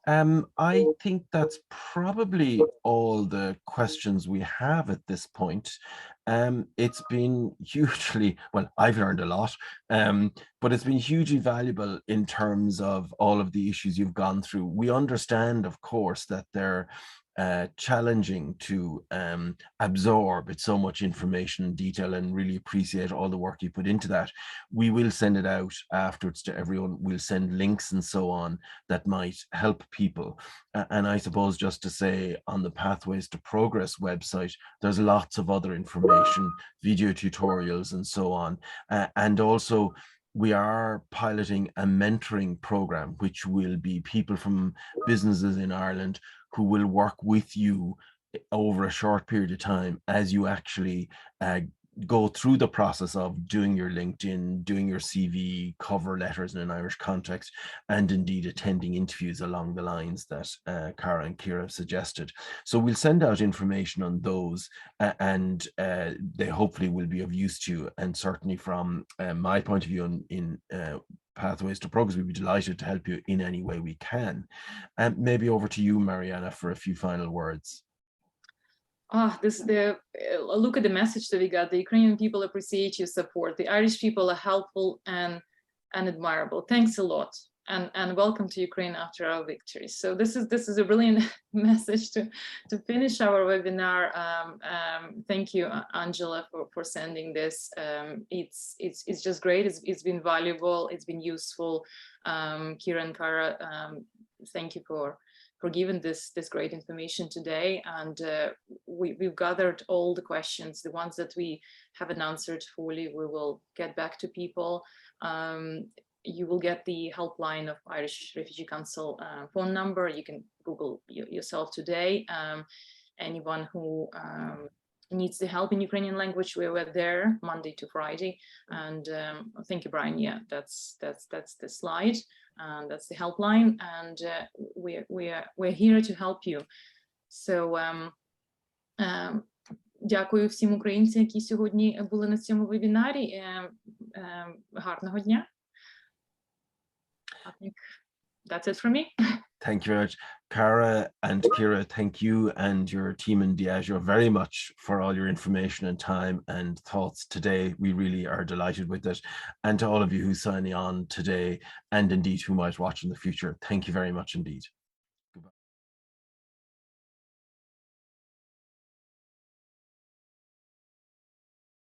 I think that's probably all the questions we have at this point. It's been hugely, well, I've learned a lot, but it's been hugely valuable in terms of all of the issues you've gone through. We understand, of course, that they're challenging to absorb. It's so much information and detail, and really appreciate all the work you put into that. We will send it out afterwards to everyone. We'll send links and so on that might help people. And I suppose just to say, on the Pathways to Progress website, there's lots of other information, video tutorials and so on. And also, we are piloting a mentoring program, which will be people from businesses in Ireland who will work with you over a short period of time as you actually go through the process of doing your LinkedIn, doing your CV, cover letters in an Irish context, and indeed attending interviews along the lines that Cara and Ciara have suggested. So we'll send out information on those, and they hopefully will be of use to you. And certainly from my point of view in Pathways to Progress, we'd be delighted to help you in any way we can. And maybe over to you, Mariana, for a few final words. Look at the message that we got. The Ukrainian people appreciate your support. The Irish people are helpful and admirable. Thanks a lot, and welcome to Ukraine after our victory. So this is a brilliant message to finish our webinar. Thank you, Angela, for sending this. It's just great. It's been valuable. It's been useful. Ciara and Cara, thank you for giving this great information today. And we've gathered all the questions, the ones that we haven't answered fully. We will get back to people. You will get the helpline of Irish Refugee Council phone number. You can Google yourself today. Anyone who needs the help in Ukrainian language, we were there Monday to Friday. And thank you, Brian. Yeah, that's the slide. That's the helpline, and we're here to help you. So дякую всім українцям, які сьогодні були на цьому вебінарі. Гарного дня. I think that's it from me. Thank you very much. Cara and Ciara, thank you and your team in Diageo very much for all your information and time and thoughts today. We really are delighted with it. And to all of you who signing on today, and indeed who might watch in the future, thank you very much indeed.